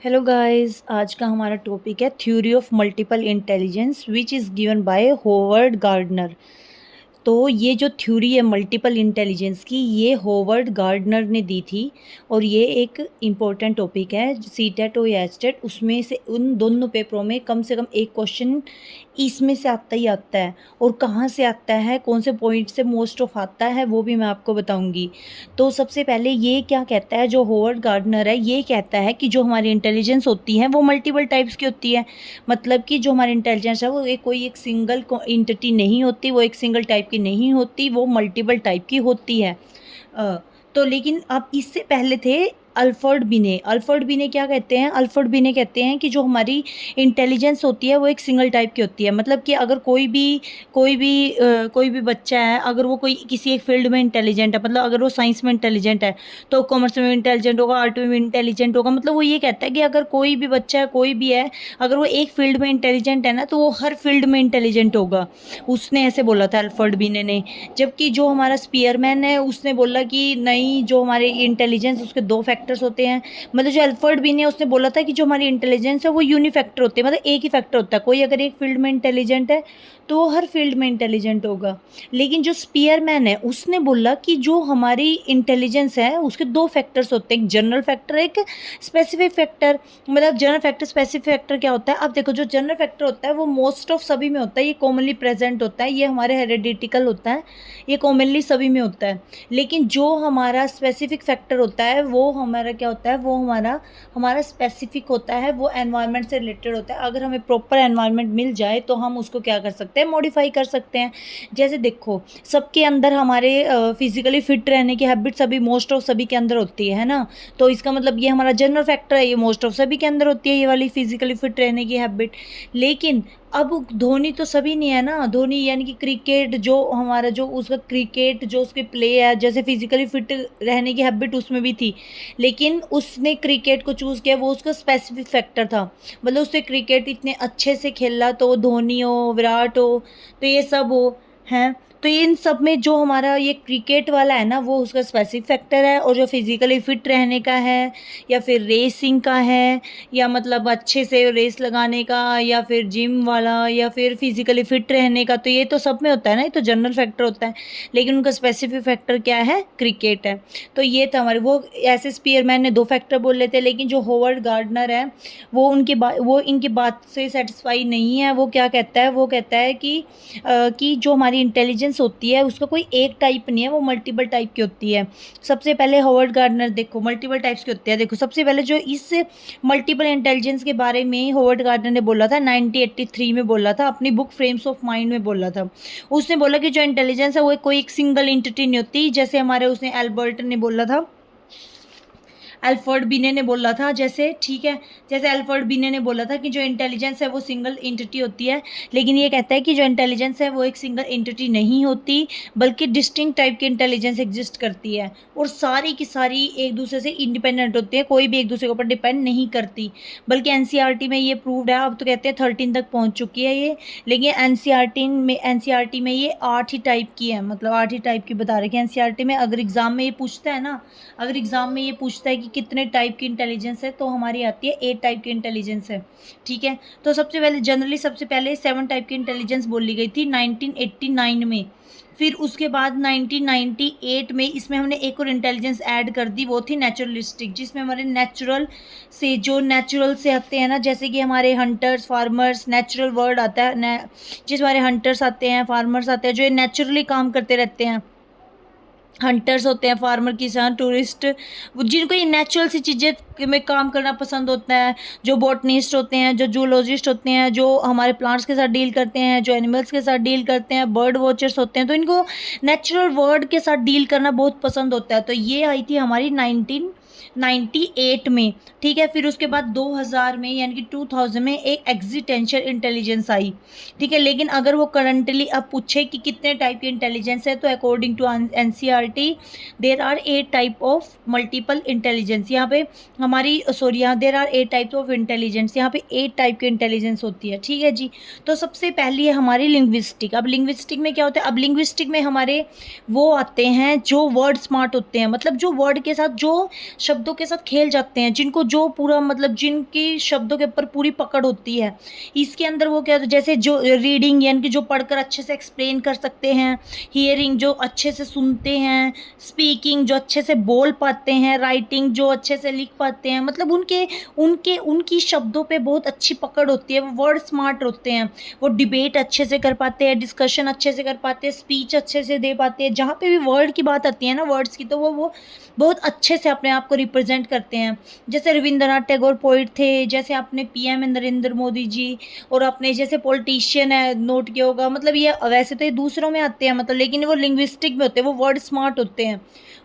Hello guys, आज का हमारा टॉपिक है theory of multiple intelligence which is given by Howard Gardner. तो ये जो थ्योरी है मल्टीपल इंटेलिजेंस की, ये होवर्ड गार्डनर ने दी थी और ये एक इम्पोर्टेंट टॉपिक है सीटेट और एचटेट। उसमें से उन दोनों पेपरों में कम से कम एक क्वेश्चन इसमें से आता ही आता है। और कहाँ से आता है, कौन से पॉइंट से मोस्ट ऑफ आता है, वो भी मैं आपको बताऊंगी। तो सबसे पहले ये क्या कहता है, जो होवर्ड गार्डनर है ये कहता है कि जो हमारी इंटेलिजेंस होती है वो मल्टीपल टाइप्स की होती है। मतलब कि जो हमारी इंटेलिजेंस है वो कोई एक सिंगल इंटिटी नहीं होती, वो एक सिंगल टाइप की नहीं होती, वो मल्टीपल टाइप की होती है। अ, तो लेकिन अब इससे पहले थे अल्फ्रेड बिने। अल्फ्रेड बिने क्या कहते हैं, अल्फ्रेड बिने कहते हैं कि जो हमारी इंटेलिजेंस होती है वो एक सिंगल टाइप की होती है। मतलब कि अगर कोई भी बच्चा है, अगर वो कोई किसी एक फील्ड में इंटेलिजेंट है, मतलब अगर वो साइंस में इंटेलिजेंट है तो कॉमर्स में इंटेलिजेंट होगा, आर्ट में इंटेलिजेंट होगा। मतलब वो ये कहता है कि अगर कोई भी बच्चा है, कोई भी है, अगर वो एक फील्ड में इंटेलिजेंट है ना तो वो हर फील्ड में इंटेलिजेंट होगा। उसने ऐसे बोला था अल्फ्रेड बिने ने। जबकि जो हमारा स्पीयरमैन है उसने बोला कि नहीं, जो हमारे इंटेलिजेंस उसके दो फैक्टर्स होते हैं। मतलब जो अल्फ्रेड बिने ने उसने बोला था कि जो हमारी इंटेलिजेंस है वो यूनिफैक्टर होती है, मतलब एक ही फैक्टर होता है। कोई अगर एक फील्ड में इंटेलिजेंट है तो वो हर फील्ड में इंटेलिजेंट होगा। लेकिन जो स्पीयरमैन है उसने बोला कि जो हमारी इंटेलिजेंस है उसके दो फैक्टर्स होते हैं, एक जनरल फैक्टर, एक स्पेसिफिक फैक्टर। मतलब जनरल फैक्टर स्पेसिफिक फैक्टर क्या होता है, अब देखो जो जनरल फैक्टर होता है वो मोस्ट ऑफ सभी में होता है, ये कॉमनली प्रेजेंट होता है, ये हमारे हेरेडिटिकल होता है, ये कॉमनली सभी में होता है। लेकिन जो हमारा स्पेसिफिक फैक्टर होता है वो हमारा क्या होता है, वो हमारा हमारा स्पेसिफिक होता है, वो एनवायरनमेंट से रिलेटेड होता है। अगर हमें प्रॉपर एनवायरनमेंट मिल जाए तो हम उसको क्या कर सकते हैं, मॉडिफाई कर सकते हैं। जैसे देखो, सबके अंदर हमारे फिजिकली फिट रहने की हैबिट सभी मोस्ट ऑफ सभी के अंदर होती है ना। तो इसका मतलब ये हमारा जनरल फैक्टर है, ये मोस्ट ऑफ सभी के अंदर होती है, ये वाली फिजिकली फिट रहने की हैबिट। लेकिन अब धोनी तो सभी नहीं है ना। धोनी यानी कि क्रिकेट, जो हमारा जो उसका क्रिकेट जो उसके प्ले है, जैसे फिजिकली फिट रहने की हैबिट उसमें भी थी, लेकिन उसने क्रिकेट को चूज़ किया, वो उसका स्पेसिफिक फैक्टर था। मतलब उससे क्रिकेट इतने अच्छे से खेला, तो धोनी हो, विराट हो, तो ये सब हो हैं। तो इन सब में जो हमारा ये क्रिकेट वाला है ना वो उसका स्पेसिफिक फैक्टर है। और जो फिजिकली फिट रहने का है, या फिर रेसिंग का है, या मतलब अच्छे से रेस लगाने का, या फिर जिम वाला, या फिर फिजिकली फिट रहने का, तो ये तो सब में होता है ना, ये तो जनरल फैक्टर होता है। लेकिन उनका स्पेसिफिक फैक्टर क्या है, क्रिकेट है। तो ये था हमारे वो। ऐसे स्पीयरमैन ने दो फैक्टर बोले थे, लेकिन जो होवर्ड गार्डनर है वो इनकी बात से सेटिस्फाई नहीं है। वो क्या कहता है, वो कहता है कि जो हमारी इंटेलिजेंस होती है उसका कोई एक टाइप नहीं है, वो मल्टीपल टाइप की होती है। सबसे पहले होवर्ड गार्डनर देखो मल्टीपल टाइप्स की होती है। देखो सबसे पहले जो इस मल्टीपल इंटेलिजेंस के बारे में होवर्ड गार्डनर ने बोला था 1983 में, बोला था अपनी बुक फ्रेम्स ऑफ माइंड में बोला था। उसने बोला कि जो इंटेलिजेंस है वो कोई एक सिंगल एंटिटी नहीं होती, जैसे हमारे उसने एल्बर्ट ने बोला था, अल्फ्रेड बिने ने बोला था, जैसे ठीक है, जैसे अल्फ्रेड बिने ने बोला था कि जो इंटेलिजेंस है वो सिंगल एंटिटी होती है। लेकिन ये कहता है कि जो इंटेलिजेंस है वो एक सिंगल एंटिटी नहीं होती, बल्कि डिस्टिंक्ट टाइप की इंटेलिजेंस एग्जिस्ट करती है, और सारी की सारी एक दूसरे से इंडिपेंडेंट होती है, कोई भी एक दूसरे के ऊपर डिपेंड नहीं करती। बल्कि एनसीईआरटी में ये प्रूव्ड है। अब तो कहते हैं 13 तक पहुंच चुकी है ये, लेकिन एनसीईआरटी में ये 8 ही टाइप की है, मतलब 8 ही टाइप की बता रखी है एनसीईआरटी में। अगर एग्जाम में ये पूछता है ना, अगर एग्जाम में ये पूछता है कि कितने टाइप की इंटेलिजेंस है, तो हमारी आती है 8 टाइप की इंटेलिजेंस है। ठीक है। तो सबसे पहले जनरली सबसे पहले 7 टाइप की इंटेलिजेंस बोली गई थी 1989 में। फिर उसके बाद 1998 में इसमें हमने एक और इंटेलिजेंस ऐड कर दी, वो थी नेचुरलिस्टिक, जिसमें हमारे नेचुरल से आते हैं ना, जैसे कि हमारे हंटर्स फार्मर्स, नेचुरल वर्ड आता है जिस हमारे हंटर्स आते हैं, फार्मर्स आते हैं, जो नेचुरली काम करते रहते हैं। हंटर्स होते हैं, फार्मर, किसान, टूरिस्ट, जिनको ये नेचुरल सी चीज़ें में काम करना पसंद होता है। जो बॉटनिस्ट होते हैं, जो जूलॉजिस्ट होते हैं, जो हमारे प्लांट्स के साथ डील करते हैं, जो एनिमल्स के साथ डील करते हैं, बर्ड वॉचर्स होते हैं, तो इनको नेचुरल वर्ल्ड के साथ डील करना बहुत पसंद होता है। तो ये आई थी हमारी 1998 में। ठीक है। फिर उसके बाद 2000 में, यानी कि 2000 में एक एग्जिस्टेंशियल इंटेलिजेंस आई। ठीक है। लेकिन अगर वो करंटली अब पूछे कि कितने टाइप की इंटेलिजेंस है, तो according to NCERT there are 8 type of multiple intelligence. यहाँ पे हमारी सॉरी, यहाँ there are 8 type of intelligence, यहाँ पे 8 टाइप की इंटेलिजेंस होती है। ठीक है जी। तो सबसे पहली है हमारी लिंग्विस्टिक। अब लिंग्विस्टिक में क्या होता है, अब लिंग्विस्टिक में हमारे वो आते हैं जो वर्ड स्मार्ट होते हैं, मतलब जो वर्ड के साथ जो शब्दों के साथ खेल जाते हैं, जिनको जो पूरा मतलब जिनकी शब्दों के ऊपर पूरी पकड़ होती है। इसके अंदर वो क्या, जैसे जो रीडिंग यानी कि जो पढ़कर अच्छे से एक्सप्लेन कर सकते हैं, हियरिंग जो अच्छे से सुनते हैं, स्पीकिंग जो अच्छे से बोल पाते हैं, राइटिंग जो अच्छे से लिख पाते हैं, मतलब उनके उनके उनकी शब्दों पे बहुत अच्छी पकड़ होती है, वो वर्ड स्मार्ट होते हैं, वो डिबेट अच्छे से कर पाते हैं, डिस्कशन अच्छे से कर पाते हैं, स्पीच अच्छे से दे पाते हैं, जहाँ पे भी वर्ड की बात आती है ना, वर्ड्स की, तो वो बहुत अच्छे से अपने आप को रिप्रेजेंट करते हैं। जैसे रविंद्रनाथ टैगोर पोइट थे, जैसे अपने पीएम नरेंद्र मोदी जी, और अपने जैसे पॉलिटिशियन है, नोट किया होगा, मतलब ये वैसे तो ये दूसरों में आते हैं, मतलब लेकिन वो लिंग्विस्टिक में होते हैं, वो वर्ड स्मार्ट होते हैं,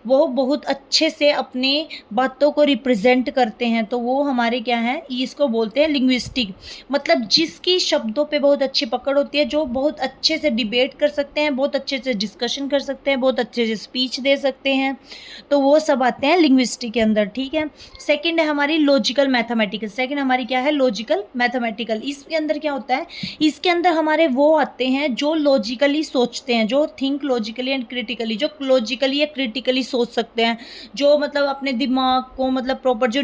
वो बहुत अच्छे से अपनी बातों को रिप्रेजेंट करते हैं, तो वो हमारे क्या हैं, इसको बोलते हैं लिंग्विस्टिक। मतलब जिसकी शब्दों पे बहुत अच्छी पकड़ होती है, जो बहुत अच्छे से डिबेट कर सकते हैं, बहुत अच्छे से डिस्कशन कर सकते हैं, बहुत अच्छे से स्पीच दे सकते हैं, तो वो सब आते हैं लिंग्विस्टिक के अंदर, ठीक है। सेकंड है हमारी लॉजिकल मैथमेटिकल। सेकंड हमारी क्या है, लॉजिकल मैथमेटिकल। इसके अंदर क्या होता है, इसके अंदर हमारे वो आते हैं जो लॉजिकली सोचते हैं, जो थिंक लॉजिकली एंड क्रिटिकली, जो लॉजिकली या क्रिटिकली सोच सकते हैं, जो मतलब अपने दिमाग को मतलब प्रॉपर, जो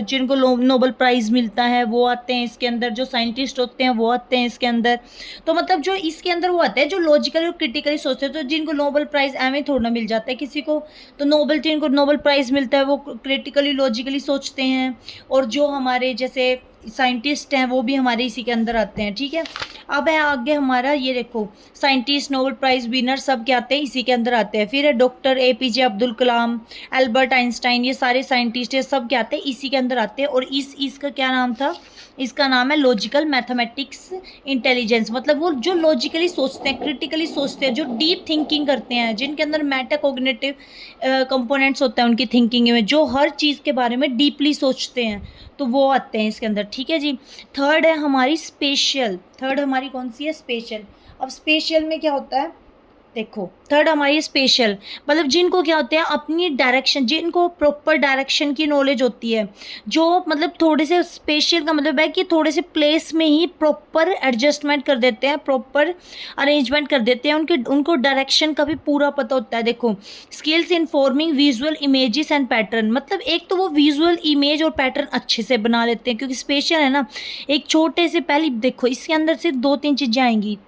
जिनको नोबल प्राइज़ मिलता है वो आते हैं इसके अंदर, जो साइंटिस्ट होते हैं वो आते हैं इसके अंदर। तो मतलब जो इसके अंदर वो आते हैं जो लॉजिकली और क्रिटिकली सोचते हैं, तो जिनको नोबल प्राइज़ एवं थोड़ा मिल जाता है किसी को, तो जिनको नोबल प्राइज़ मिलता है वो क्रिटिकली लॉजिकली सोचते हैं, और जो हमारे जैसे साइंटिस्ट हैं वो भी हमारे इसी के अंदर आते हैं, ठीक है। अब है आगे हमारा, ये देखो साइंटिस्ट, नोबेल प्राइज़ विनर सब क्या आते हैं, इसी के अंदर आते हैं। फिर है doctor APJ Abdul Kalam, Albert Einstein, ये सारे साइंटिस्ट ये सब क्या आते हैं, इसी के अंदर आते हैं। और इसका क्या नाम था, इसका नाम है लॉजिकल मैथमेटिक्स इंटेलिजेंस। मतलब वो जो लॉजिकली सोचते हैं, क्रिटिकली सोचते हैं, जो डीप थिंकिंग करते हैं, जिनके अंदर मेटाकोग्निटिव कंपोनेंट्स होता है उनकी थिंकिंग में, जो हर चीज़ के बारे में डीपली सोचते हैं, तो वो आते हैं इसके अंदर, ठीक है जी। थर्ड है हमारी स्पेशल। थर्ड हमारी कौन सी है, स्पेशल। अब स्पेशल में क्या होता है, देखो थर्ड हमारी स्पेशल, मतलब जिनको क्या होते हैं अपनी डायरेक्शन, जिनको प्रॉपर डायरेक्शन की नॉलेज होती है, जो मतलब थोड़े से स्पेशल का मतलब है कि थोड़े से प्लेस में ही प्रॉपर एडजस्टमेंट कर देते हैं, प्रॉपर अरेंजमेंट कर देते हैं, उनको डायरेक्शन का भी पूरा पता होता है। देखो skills in forming visual images and pattern, मतलब एक तो वो विजुअल इमेज और पैटर्न अच्छे से बना लेते हैं, क्योंकि स्पेशल है ना। एक छोटे से पहले देखो इसके अंदर से 2-3 चीज़ें आएंगी।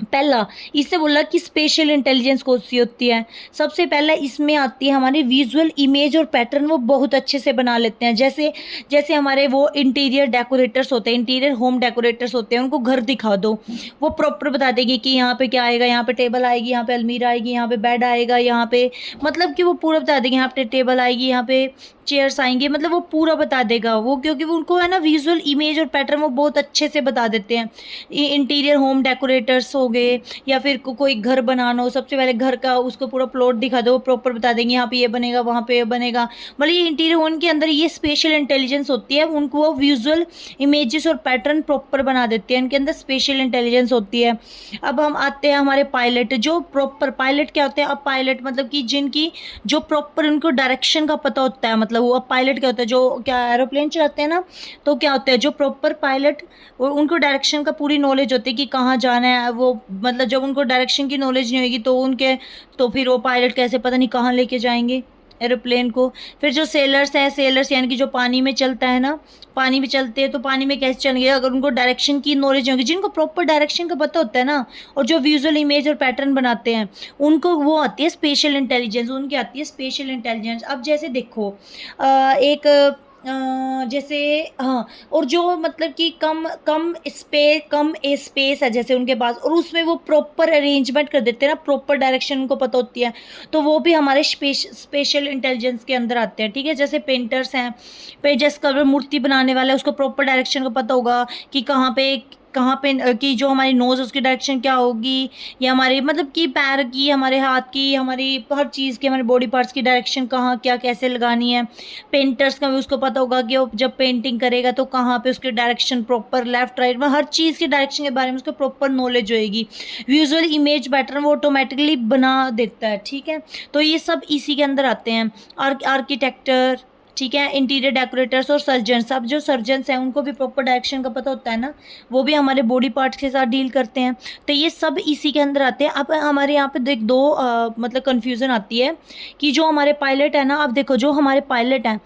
पहला इससे बोला कि स्पेशल इंटेलिजेंस कौन सी होती है, सबसे पहला इसमें आती है हमारी विजुअल इमेज और पैटर्न, वो बहुत अच्छे से बना लेते हैं। जैसे जैसे हमारे वो इंटीरियर डेकोरेटर्स होते हैं, इंटीरियर होम डेकोरेटर्स होते हैं, उनको घर दिखा दो, वो प्रॉपर बता देगी कि यहाँ पे क्या आएगा, यहाँ पे टेबल आएगी, यहाँ पे अलमीरा आएगी, यहाँ पे बेड आएगा, यहाँ पे मतलब कि वो पूरा बता देगी, यहाँ पे टेबल आएगी, यहाँ पे चेयर्स आएंगे, मतलब वो पूरा बता देगा वो, क्योंकि वो उनको है ना विजुअल इमेज और पैटर्न वो बहुत अच्छे से बता देते हैं। इंटीरियर होम डेकोरेटर्स हो गए, या फिर कोई घर बनाना हो, सबसे पहले घर का उसको पूरा प्लॉट दिखा दो, वो प्रॉपर बता देंगे यहाँ पे ये बनेगा, वहाँ पे ये बनेगा। मतलब ये इंटीरियर होम के अंदर ये स्पेशल इंटेलिजेंस होती है, उनको वो विजुअल इमेजेस और पैटर्न प्रॉपर बना देते हैं, उनके अंदर स्पेशल इंटेलिजेंस होती है। अब हम आते हैं हमारे पायलट, जो प्रॉपर पायलट क्या होते हैं, अब पायलट मतलब कि जिनकी जो प्रॉपर उनको डायरेक्शन का पता होता है, मतलब वो पायलट क्या होता है, जो क्या एरोप्लेन चलाते हैं ना, तो क्या होता है जो प्रॉपर पायलट, उनको डायरेक्शन का पूरी नॉलेज होती है कि कहाँ जाना है। वो मतलब जब उनको डायरेक्शन की नॉलेज नहीं होगी तो फिर वो पायलट कैसे पता नहीं कहाँ लेके जाएंगे एरोप्लेन को। फिर जो सेलर्स हैं, सेलर्स यानी कि जो पानी में चलता है ना, पानी में चलते हैं तो पानी में कैसे चलेंगे अगर उनको डायरेक्शन की नॉलेज होगी, जिनको प्रॉपर डायरेक्शन का पता होता है ना, और जो विजुअल इमेज और पैटर्न बनाते हैं, उनको वो आती है स्पेशल इंटेलिजेंस, उनकी आती है स्पेशल इंटेलिजेंस। अब जैसे देखो एक जैसे हाँ, और जो मतलब कि कम स्पेस है जैसे उनके पास, और उसमें वो प्रॉपर अरेंजमेंट कर देते हैं ना, प्रॉपर डायरेक्शन उनको पता होती है, तो वो भी हमारे स्पेशल इंटेलिजेंस के अंदर आते हैं, ठीक है। जैसे पेंटर्स हैं, पेजस का मूर्ति बनाने वाला है, उसको प्रॉपर डायरेक्शन का पता होगा कि कहाँ पे कि जो हमारी नोज़ उसकी डायरेक्शन क्या होगी, या हमारे मतलब कि पैर की, हमारे हाथ की, हमारी हर चीज़ की, हमारे बॉडी पार्ट्स की डायरेक्शन कहाँ क्या कैसे लगानी है। पेंटर्स का भी उसको पता होगा कि वो जब पेंटिंग करेगा तो कहाँ पे उसकी डायरेक्शन प्रॉपर लेफ्ट राइट में हर चीज़ की डायरेक्शन के बारे में उसको प्रॉपर नॉलेज होएगी। विजुअल इमेज पैटर्न वो ऑटोमेटिकली बना देता है, ठीक है। तो ये सब इसी के अंदर आते हैं। आर्किटेक्टर, ठीक है, इंटीरियर डेकोरेटर्स और सर्जन्स। अब जो सर्जन्स हैं उनको भी प्रॉपर डायरेक्शन का पता होता है ना, वो भी हमारे बॉडी पार्ट्स के साथ डील करते हैं, तो ये सब इसी के अंदर आते हैं। अब हमारे यहाँ पे देख दो मतलब कन्फ्यूज़न आती है कि जो हमारे पायलट है ना, अब देखो जो हमारे पायलट हैं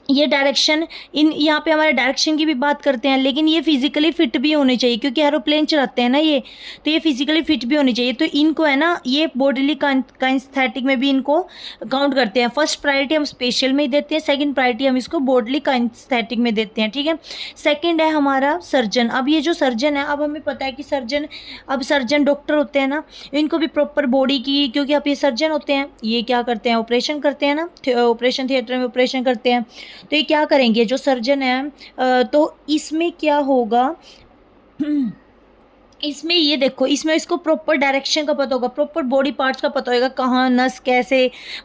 ये डायरेक्शन, इन यहाँ पे हमारे डायरेक्शन की भी बात करते हैं, लेकिन ये फिजिकली फिट भी होने चाहिए क्योंकि एरोप्लेन चलाते हैं ना ये, तो ये फिजिकली फिट भी होनी चाहिए। तो इनको है ना ये बॉडीली काइंस्थेटिक में भी इनको काउंट करते हैं। फर्स्ट प्रायोरिटी हम स्पेशल में ही देते हैं, सेकंड प्रायोरिटी हम इसको बॉडीली काइंस्थेटिक में देते हैं, ठीक है। सेकंड है हमारा सर्जन। अब ये जो सर्जन है, अब हमें पता है कि सर्जन, अब सर्जन डॉक्टर होते हैं ना, इनको भी प्रॉपर बॉडी की, क्योंकि अब ये सर्जन होते हैं, ये क्या करते हैं, ऑपरेशन करते हैं ना, ऑपरेशन थिएटर में ऑपरेशन करते हैं, तो ये क्या करेंगे जो सर्जन है, तो इसमें क्या होगा इसमें ये देखो, इसमें इसको प्रॉपर डायरेक्शन का पता होगा, प्रॉपर बॉडी पार्ट्स का पता होगा, कहाँ नस कैसे,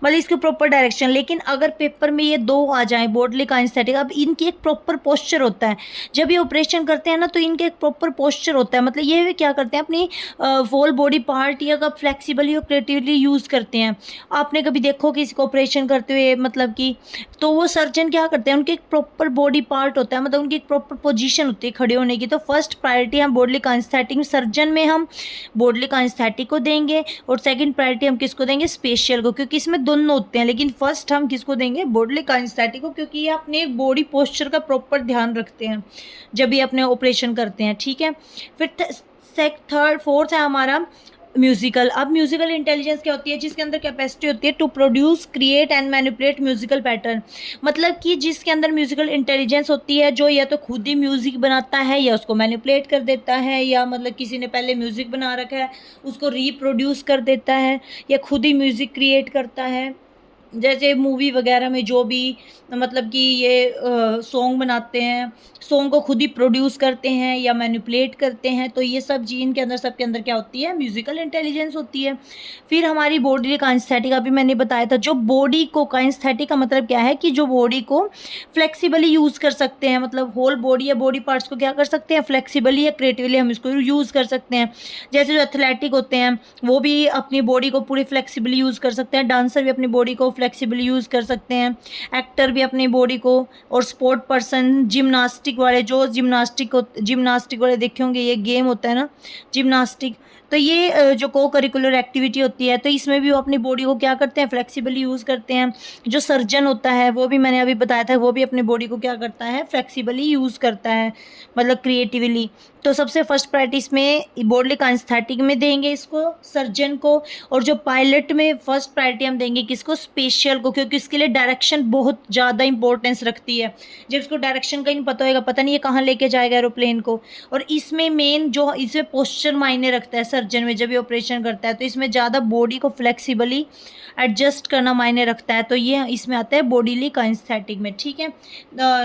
मतलब इसके प्रॉपर डायरेक्शन। लेकिन अगर पेपर में ये दो आ जाए, बॉडीली काइनेस्थेटिक, अब इनकी एक प्रॉपर पोस्चर होता है, जब ये ऑपरेशन करते हैं ना तो इनके एक प्रॉपर पोस्चर होता है, मतलब ये क्या करते हैं अपनी होल बॉडी पार्ट या कब फ्लेक्सिबली और क्रिएटिवली यूज़ करते हैं। आपने कभी देखो किसी को ऑपरेशन करते हुए, मतलब कि, तो वो सर्जन क्या करते हैं, उनके एक प्रॉपर बॉडी पार्ट होता है, मतलब उनकी एक प्रॉपर पोजीशन होती है खड़े होने की। तो फर्स्ट प्रायोरिटी हम बॉडीली काइनेस्थेटिक सर्जन में हम बॉडीली काइनेस्थेटिक को देंगे, और सेकंड प्रायोरिटी हम किसको देंगे, स्पेशियल को, क्योंकि इसमें दोनों होते हैं। लेकिन फर्स्ट हम किसको देंगे, बॉडीली काइनेस्थेटिक को, क्योंकि ये अपने बॉडी पोस्चर का प्रॉपर ध्यान रखते हैं जब ये अपने ऑपरेशन करते हैं, ठीक है। फिर थर्ड फोर्थ है हमारा म्यूजिकल। अब म्यूजिकल इंटेलिजेंस क्या होती है, जिसके अंदर कैपेसिटी होती है to produce, create and manipulate musical pattern, मतलब कि जिसके अंदर म्यूजिकल इंटेलिजेंस होती है, जो या तो खुद ही म्यूजिक बनाता है या उसको मैनिपुलेट कर देता है, या मतलब किसी ने पहले म्यूजिक बना रखा है उसको रीप्रोड्यूस कर देता है, या खुद ही म्यूजिक क्रिएट करता है। जैसे मूवी वगैरह में जो भी मतलब कि ये सॉन्ग बनाते हैं, सॉन्ग को खुद ही प्रोड्यूस करते हैं या मैनिपुलेट करते हैं, तो ये सब जीन के अंदर, सबके अंदर क्या होती है, म्यूजिकल इंटेलिजेंस होती है। फिर हमारी बॉडी काइनेस्थेटिक, अभी मैंने बताया था, जो बॉडी को, काइनेस्थेटिक का मतलब क्या है कि जो बॉडी को फ्लेक्सिबली यूज़ कर सकते हैं, मतलब होल बॉडी या बॉडी पार्ट्स को क्या कर सकते हैं, फ्लेक्सिबली या क्रिएटिवली हम इसको यूज़ कर सकते हैं। जैसे जो एथलेटिक होते हैं वो भी अपनी बॉडी को पूरी फ्लेक्सिबली यूज़ कर सकते हैं, डांसर भी अपनी बॉडी को फ्लेक्सिबली यूज़ कर सकते हैं, एक्टर भी अपनी बॉडी को, और स्पोर्ट पर्सन, जिम्नास्टिक वाले, जो जिम्नास्टिक वाले देखे होंगे, ये गेम होता है ना जिम्नास्टिक, तो ये जो को करिकुलर एक्टिविटी होती है, तो इसमें भी वो अपनी बॉडी को क्या करते हैं, फ्लेक्सिबली यूज़ करते हैं। जो सर्जन होता है वो भी मैंने अभी बताया था, वो भी अपनी बॉडी को क्या करता है, फ्लेक्सिबली यूज़ करता है, मतलब क्रिएटिवली। तो सबसे फर्स्ट प्रायोरिटी इसमें बॉडीली काइनेस्थेटिक में देंगे इसको, सर्जन को, और जो पायलट में फर्स्ट प्रायोरिटी हम देंगे किसको, स्पेशियल को, क्योंकि इसके लिए डायरेक्शन बहुत ज़्यादा इंपॉर्टेंस रखती है। जब इसको डायरेक्शन का ही नहीं पता होगा, पता नहीं ये कहाँ लेके जाएगा एरोप्लेन को। और इसमें मेन जो इसमें पोस्चर मायने रखता है सर्जन में, जब ये ऑपरेशन करता है तो इसमें ज़्यादा बॉडी को फ्लेक्सिबली एडजस्ट करना मायने रखता है, तो ये इसमें आता है बॉडीली काइनेस्थेटिक में, ठीक है।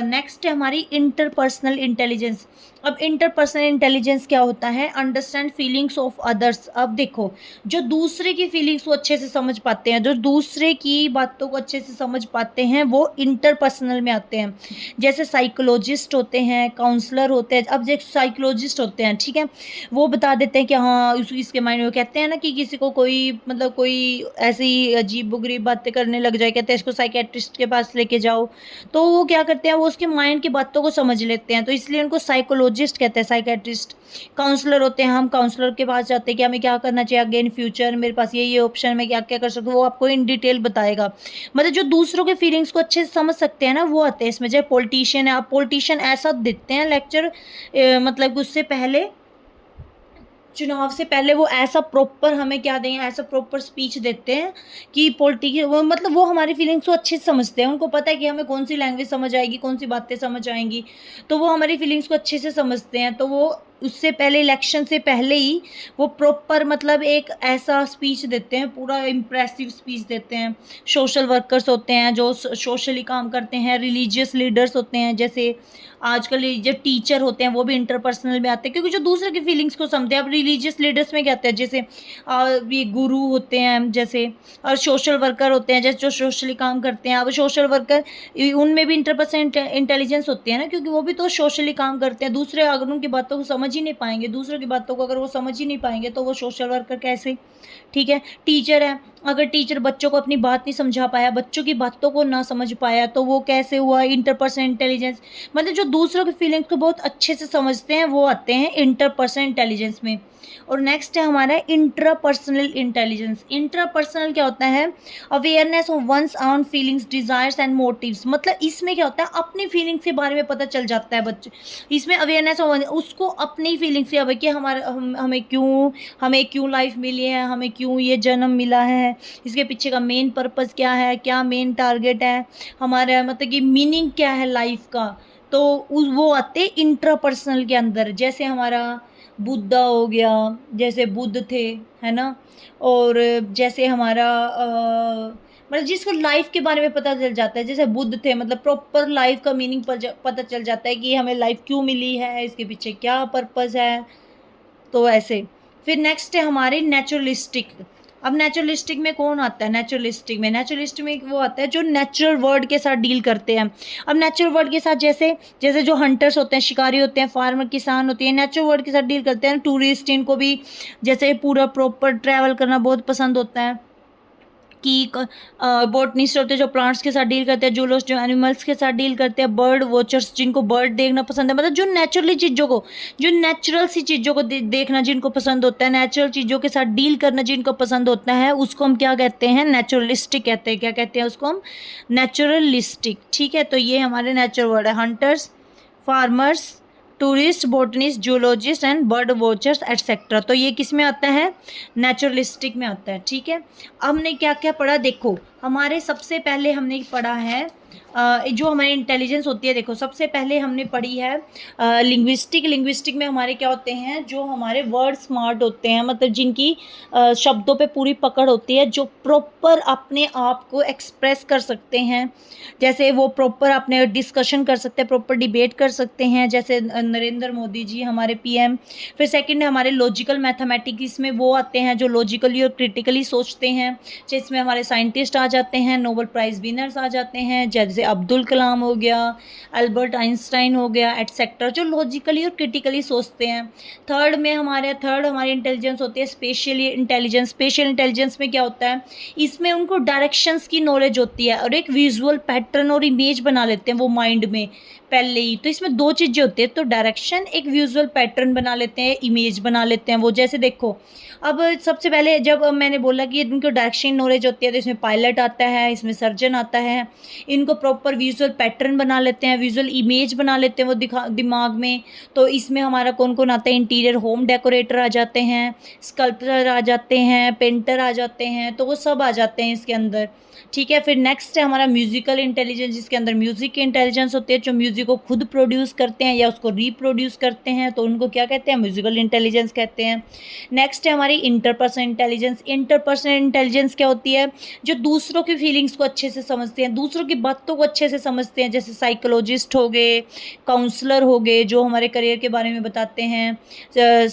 नेक्स्ट है हमारी इंटरपर्सनल इंटेलिजेंस। अब इंटरपर्सनल इंटेलिजेंस क्या होता है, अंडरस्टैंड फीलिंग्स ऑफ अदर्स। अब देखो, जो दूसरे की फीलिंग्स को अच्छे से समझ पाते हैं, जो दूसरे की बातों को अच्छे से समझ पाते हैं, वो इंटरपर्सनल में आते हैं। जैसे साइकोलॉजिस्ट होते हैं, काउंसलर होते हैं। अब जो साइकोलॉजिस्ट होते हैं, ठीक है, वो बता देते हैं कि हाँ इसके माइंड में, कहते हैं ना कि किसी को कोई मतलब कोई ऐसी अजीब बुगरीब बातें करने लग जाए, कहते हैं इसको साइकेट्रिस्ट के पास लेके जाओ, तो वो क्या करते हैं, वो उसके माइंड की बातों को समझ लेते हैं, तो इसलिए उनको साइकोलॉजिस्ट कहते हैं, साइकेट्रिस्ट। काउंसलर होते हैं, हम काउंसलर के पास जाते हैं कि हमें क्या करना चाहिए आगे इन फ्यूचर, मेरे पास ये ऑप्शन, मैं क्या क्या कर सकता हूँ, वो आपको इन डिटेल बताएगा। मतलब जो दूसरों के फीलिंग्स को अच्छे से समझ सकते हैं ना, वो आते हैं इसमें। जैसे पॉलिटिशियन है, आप पॉलिटिशियन ऐसा देते हैं लेक्चर, मतलब उससे पहले, चुनाव से पहले वो ऐसा प्रॉपर हमें क्या देंगे, ऐसा प्रॉपर स्पीच देते हैं कि वो मतलब वो हमारी फीलिंग्स को अच्छे से समझते हैं, उनको पता है कि हमें कौन सी लैंग्वेज समझ आएगी, कौन सी बातें समझ आएंगी, तो वो हमारी फीलिंग्स को अच्छे से समझते हैं। तो वो उससे पहले, इलेक्शन से पहले ही वो प्रॉपर मतलब एक ऐसा स्पीच देते हैं, पूरा इम्प्रेसिव स्पीच देते हैं। सोशल वर्कर्स होते हैं जो सोशली काम करते हैं, रिलीजियस लीडर्स होते हैं, जैसे आजकल जो टीचर होते हैं वो भी इंटरपर्सनल में आते हैं, क्योंकि जो दूसरे की फीलिंग्स को समझते हैं। अब रिलीजियस लीडर्स में क्या होता है, जैसे ये गुरु होते हैं जैसे, और सोशल वर्कर होते हैं जैसे जो सोशली काम करते हैं। अब सोशल वर्कर, उनमें भी इंटरपर्सनल इंटेलिजेंस होती है ना, क्योंकि वो भी तो सोशली काम करते हैं। दूसरे अगर उनकी बातों को समझ ही नहीं पाएंगे, दूसरों की बातों को अगर वो समझ ही नहीं पाएंगे तो वो सोशल वर्कर कैसे, ठीक है। टीचर है, अगर टीचर बच्चों को अपनी बात नहीं समझा पाया, बच्चों की बातों को ना समझ पाया, तो वो कैसे हुआ इंटरपर्सनल इंटेलिजेंस। मतलब जो दूसरों की फीलिंग्स को बहुत अच्छे से समझते हैं वो आते हैं इंटरपर्सनल इंटेलिजेंस में। और नेक्स्ट है हमारा इंट्रापर्सनल इंटेलिजेंस। इंट्रापर्सनल क्या होता है? Awareness of one's own feelings, desires and motives. मतलब इसमें क्या होता है, अपनी फीलिंग्स के बारे में पता चल जाता है बच्चे। इसमें अवेयरनेस ऑफ उसको अपनी फीलिंग्स से, कि हमारा हमें क्यों लाइफ मिली है, हमें क्यों ये जन्म मिला है, इसके पीछे का मेन पर्पस क्या है, क्या मेन टारगेट है हमारा, मतलब कि मीनिंग क्या है लाइफ का। तो वो आते इंट्रापर्सनल के अंदर। जैसे हमारा बुद्धा हो गया, जैसे बुद्ध थे, है ना। और जैसे हमारा मतलब जिसको लाइफ के बारे में पता चल जाता है, जैसे बुद्ध थे, मतलब प्रॉपर लाइफ का मीनिंग पता चल जाता है कि हमें लाइफ क्यों मिली है, इसके पीछे क्या पर्पस है। तो ऐसे। फिर नेक्स्ट है हमारे नेचुरलिस्टिक। अब नेचुरलिस्टिक में कौन आता है? नेचुरलिस्टिक में वो आता है जो नेचुरल वर्ल्ड के साथ डील करते हैं। अब नेचुरल वर्ल्ड के साथ जैसे जैसे जो हंटर्स होते हैं, शिकारी होते हैं, फार्मर किसान होते हैं, नेचुरल वर्ल्ड के साथ डील करते हैं। टूरिस्ट, इनको भी जैसे पूरा प्रॉपर ट्रैवल करना बहुत पसंद होता है। कि बोटनिस्ट होते हैं जो प्लांट्स के साथ डील करते हैं, जूलॉजिस्ट जो एनिमल्स के साथ डील करते हैं, बर्ड वॉचर्स जिनको बर्ड देखना पसंद है। मतलब जो नेचुरली चीज़ों को, जो नेचुरल सी चीज़ों को देखना जिनको पसंद होता है, नेचुरल चीज़ों के साथ डील करना जिनको पसंद होता है, उसको हम क्या कहते हैं? नेचुरलिस्टिक कहते हैं। क्या कहते हैं उसको हम? नेचुरलिस्टिक। ठीक है, तो ये हमारे नेचुरल वर्ड है। Hunters, farmers, tourist, botanist, zoologist and bird watchers etcetera. तो ये किस में आता है? नेचुरलिस्टिक में आता है। ठीक है, अब हमने क्या क्या पढ़ा देखो। हमारे सबसे पहले हमने पढ़ा है जो हमारी इंटेलिजेंस होती है। देखो सबसे पहले हमने पढ़ी है लिंग्विस्टिक में हमारे क्या होते हैं? जो हमारे वर्ड स्मार्ट होते हैं, मतलब जिनकी शब्दों पे पूरी पकड़ होती है, जो प्रॉपर अपने आप को एक्सप्रेस कर सकते हैं। जैसे वो प्रॉपर अपने डिस्कशन कर सकते हैं, प्रॉपर डिबेट कर सकते हैं, जैसे नरेंद्र मोदी जी हमारे पीएम। फिर सेकंड है हमारे लॉजिकल मैथमेटिक्स। इसमें वो आते हैं जो लॉजिकली और क्रिटिकली सोचते हैं। जिसमें हमारे साइंटिस्ट आ जाते हैं, नोबेल प्राइज़ विनर्स आ जाते हैं, जैसे अब्दुल कलाम हो गया, अल्बर्ट आइंस्टाइन हो गया एटसेट्रा, जो लॉजिकली और क्रिटिकली सोचते हैं। थर्ड हमारी इंटेलिजेंस होती है स्पेशल इंटेलिजेंस। स्पेशल इंटेलिजेंस में क्या होता है? इसमें उनको डायरेक्शंस की नॉलेज होती है और एक विजुअल पैटर्न और इमेज बना लेते हैं वो माइंड में पहले ही। तो इसमें दो चीज़ें होती है, तो डायरेक्शन, एक विजुअल पैटर्न बना लेते हैं, इमेज बना लेते हैं वो। जैसे देखो, अब सबसे पहले जब मैंने बोला कि इनको डायरेक्शन नॉलेज होती है, तो इसमें पायलट आता है, इसमें सर्जन आता है। इनको प्रॉपर विजुअल पैटर्न बना लेते हैं, विजुअल इमेज बना लेते हैं वो दिमाग में। तो इसमें हमारा कौन कौन आता है? इंटीरियर होम डेकोरेटर आ जाते हैं, स्कल्पचर आ जाते हैं, पेंटर आ जाते हैं, तो वो सब आ जाते हैं इसके अंदर। ठीक है, फिर नेक्स्ट है हमारा म्यूजिकल इंटेलिजेंस, जिसके अंदर म्यूजिक की इंटेलिजेंस होती है, जो म्यूजिक को खुद प्रोड्यूस करते हैं या उसको रीप्रोड्यूस करते हैं, तो उनको क्या कहते हैं? म्यूजिकल इंटेलिजेंस कहते हैं। नेक्स्ट है हमारी इंटरपर्सनल इंटेलिजेंस। इंटरपर्सनल इंटेलिजेंस क्या होती है? जो दूसरों की फीलिंग्स को अच्छे से समझते हैं, दूसरों की बातों को अच्छे से समझते हैं। जैसे साइकोलॉजिस्ट हो गए, काउंसलर हो गए, जो हमारे करियर के बारे में बताते हैं।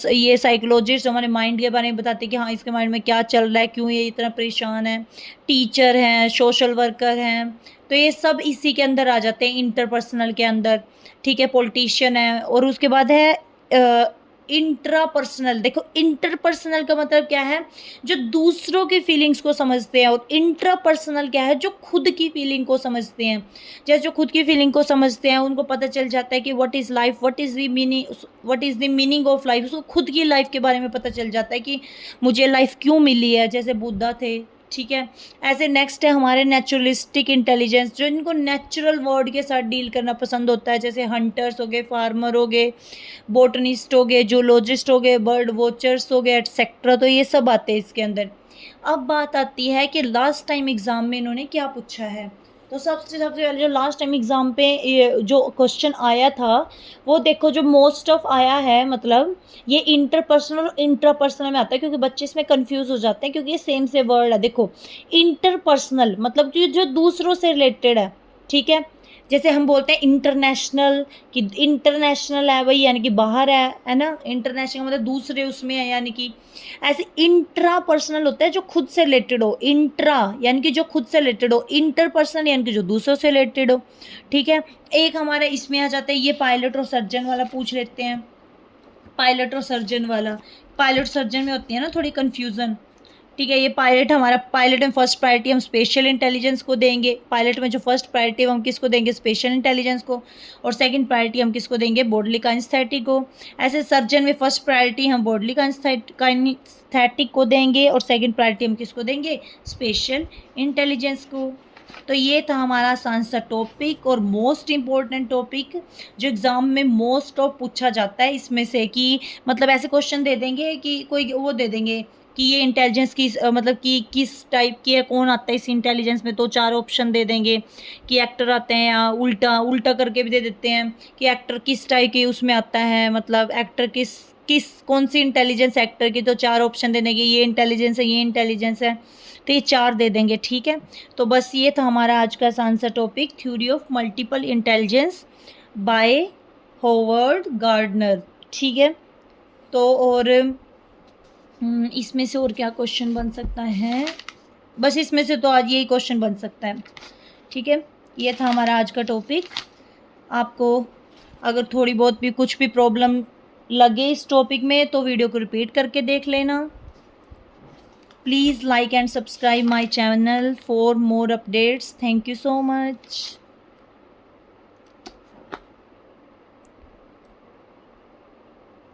ये साइकोलॉजिस्ट हमारे माइंड के बारे में बताते हैं कि हाँ इसके माइंड में क्या चल रहा है, क्यों ये इतना परेशान है। टीचर हैं, सोशल वर्कर हैं, तो ये सब इसी के अंदर आ जाते हैं इंटरपर्सनल के अंदर। ठीक है, पॉलिटिशियन है। और उसके बाद है इंट्रापर्सनल। देखो इंटरपर्सनल का मतलब क्या है? जो दूसरों की फीलिंग्स को समझते हैं। और इंट्रापर्सनल क्या है? जो खुद की फीलिंग को समझते हैं। जैसे जो खुद की फीलिंग को समझते हैं उनको पता चल जाता है कि what is life, what is the meaning of life. उसको खुद की लाइफ के बारे में पता चल जाता है कि मुझे लाइफ क्यों मिली है, जैसे बुद्धा थे। ठीक है, ऐसे नेक्स्ट है हमारे नेचुरलिस्टिक इंटेलिजेंस, जो इनको नेचुरल वर्ल्ड के साथ डील करना पसंद होता है। जैसे हंटर्स हो गए, फार्मर हो गए, बोटनिस्ट हो गए, जूलॉजिस्ट हो गए, बर्ड वॉचर्स हो गए एटसेट्रा। तो ये सब आते हैं इसके अंदर। अब बात आती है कि लास्ट टाइम एग्ज़ाम में इन्होंने क्या पूछा है। तो सबसे पहले जो लास्ट टाइम एग्ज़ाम पे जो क्वेश्चन आया था, वो देखो जो मोस्ट ऑफ आया है, मतलब ये इंटरपर्सनल और इंट्रापर्सनल में आता है, क्योंकि बच्चे इसमें कंफ्यूज हो जाते हैं क्योंकि ये सेम से वर्ड है। देखो इंटरपर्सनल मतलब जो दूसरों से रिलेटेड है। ठीक है, जैसे हम बोलते हैं इंटरनेशनल, कि इंटरनेशनल है वही यानी कि बाहर है ना। इंटरनेशनल का मतलब दूसरे उसमें है, यानी कि ऐसे इंट्रा पर्सनल होता है जो खुद से रिलेटेड हो। इंट्रा यानी कि जो खुद से रिलेटेड हो, इंटरपर्सनल यानी कि जो दूसरों से रिलेटेड हो। ठीक है, एक हमारे इसमें आ जाता है, ये पायलट और सर्जन वाला पूछ लेते हैं। पायलट और सर्जन वाला, पायलट सर्जन में होती है ना थोड़ी कन्फ्यूज़न। ठीक है। ये पायलट हमारा, पायलट में फर्स्ट प्रायोरिटी हम स्पेशल इंटेलिजेंस को देंगे। पायलट में जो फर्स्ट प्रायोरिटी हम किसको देंगे, स्पेशल इंटेलिजेंस को, और सेकंड प्रायोरिटी हम किसको देंगे, बॉडली काइनेस्थेटिक को। ऐसे सर्जन में फर्स्ट प्रायोरिटी हम बॉडली काइनेस्थेटिक को देंगे और सेकंड प्रायोरिटी हम किसको देंगे, स्पेशल इंटेलिजेंस को। तो ये था हमारा आसान सा टॉपिक और मोस्ट इम्पॉर्टेंट टॉपिक जो एग्ज़ाम में मोस्ट ऑफ पूछा जाता है इसमें से, कि मतलब ऐसे क्वेश्चन दे देंगे कि कोई वो दे देंगे कि ये इंटेलिजेंस की मतलब कि किस टाइप की है, कौन आता है इस इंटेलिजेंस में, तो 4 ऑप्शन दे देंगे कि एक्टर आते हैं, या उल्टा उल्टा करके भी दे देते हैं कि एक्टर किस टाइप के उसमें आता है, मतलब एक्टर किस किस कौन सी इंटेलिजेंस एक्टर की, तो 4 ऑप्शन दे देंगे, ये इंटेलिजेंस है, ये इंटेलिजेंस है, तो ये 4 दे देंगे। ठीक है, तो बस ये था हमारा आज का आसान सा topic, theory of multiple intelligence by Howard Gardner. ठीक है, तो और इसमें से और क्या क्वेश्चन बन सकता है, बस इसमें से तो आज यही क्वेश्चन बन सकता है। ठीक है, ये था हमारा आज का टॉपिक। आपको अगर थोड़ी बहुत भी कुछ भी प्रॉब्लम लगे इस टॉपिक में तो वीडियो को रिपीट करके देख लेना। Please like and subscribe my channel for more updates. Thank you so much.